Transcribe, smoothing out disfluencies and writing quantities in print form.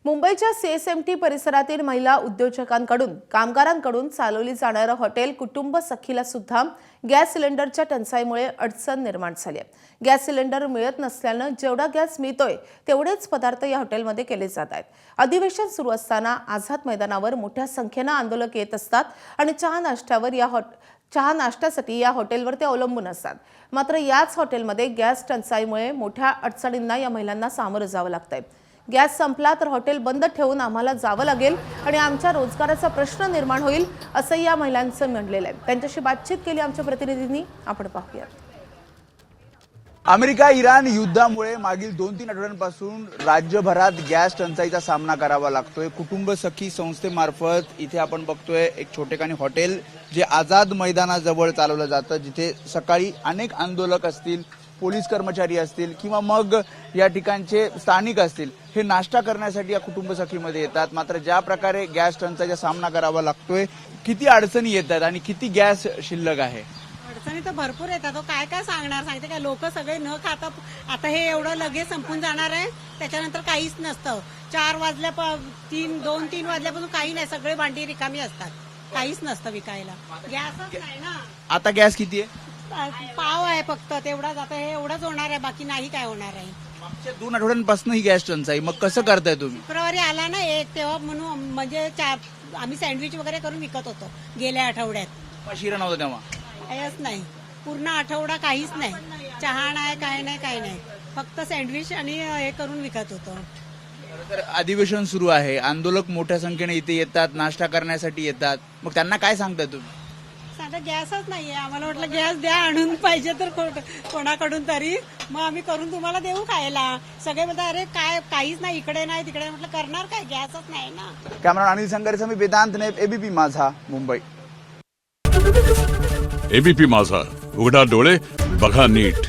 मुंबईच्या सीएसएमटी परिसरातील महिला उद्योजकांकडून कामगारांकडून चालवली जाणारं हॉटेल कुटुंब सखीला सुद्धा गॅस सिलेंडरच्या टंचाईमुळे अडचण निर्माण झाली आहे। गॅस सिलेंडर मिळत नसल्यानं जेवढा गॅस मिळतोय तेवढेच पदार्थ या हॉटेलमध्ये केले जात आहेत। अधिवेशन सुरू असताना आझाद मैदानावर मोठ्या संख्येने आंदोलक येत असतात आणि चहा नाश्त्यासाठी या हॉटेलवर ते अवलंबून असतात। मात्र याच हॉटेलमध्ये गॅस टंचाईमुळे मोठ्या अडचणींना या महिलांना सामोरं जावं लागतंय। गॅस संपला तर हॉटेल बंद ठेवून आम्हाला जावं लागेल आणि आमच्या रोजगाराचा प्रश्न निर्माण होईल असं या महिलांचं म्हणलेलं आहे। त्यांच्याशी बातचीत केली आमच्या प्रतिनिधींनी, आपण पाहूया। अमेरिका इराण युद्धामुळे मागील 2-3 आठवड्यांपासून राज्यभरात गॅस टंचाईचा सामना करावा लागतोय। कुटुंब सखी संस्थेमार्फत इथे आपण बघतोय एक छोटेखानी हॉटेल जे आझाद मैदानाजवळ चालवलं जातं, जिथे सकाळी अनेक आंदोलक असतील, पोलीस कर्मचारी असतील किंवा मग या ठिकाणचे स्थानिक असतील, हे नाश्ता करण्यासाठी या कुटुंब सखीमध्ये येतात। मात्र ज्या प्रकारे गॅस टंचाईचा सामना करावा लागतोय, किती अडचणी येतात आणि किती गॅस शिल्लक आहे? अडचणी तर भरपूर येतात। काय काय सांगते काय, लोक सगळे न खाता आता हे एवढं लगेच संपून जाणार आहे, त्याच्यानंतर काहीच नसतं। 2-3 वाजल्यापासून काही नाही, सगळे भांडी रिकामी असतात, काहीच नसतं विकायला। गॅसच नाही ना। आता गॅस किती आहे? पाव आहे फक्त, तेवढाच। आता हे एवढंच होणार आहे, बाकी नाही काय होणार आहे। मागच्या 2 आठवड्यांपासून ही गॅस टंचाई, मग कसं करताय तुम्ही? शुक्रवारी आला ना एक, तेव्हा म्हणून म्हणजे आम्ही सँडविच वगैरे करून विकत होतो गेल्या आठवड्यात। शिरा नव्हतं तेव्हा? काहीच नाही, पूर्ण आठवडा काहीच नाही, चहा नाही, काय नाही, फक्त सँडविच आणि हे करून विकत होतो। तर अधिवेशन सुरू आहे, आंदोलक मोठ्या संख्येने इथे येतात, नाश्ता करण्यासाठी येतात, मग त्यांना काय सांगताय तुम्ही? सांगा गॅसच नाहीये, आम्हाला वाटलं गॅस द्या आणून, पाहिजे तर कोणाकडून तरी, मग आम्ही करून तुम्हाला देऊ खायला। सगळे म्हणतात अरे काय काहीच नाही, इकडे नाही तिकडे, म्हटलं करणार काय, गॅसच नाही ना। कॅमेरामॅन अनिल संगारेसह मी वेदांत नाईक, एबीपी माझा, मुंबई। एबीपी माझा, उघडा डोळे बघा नीट।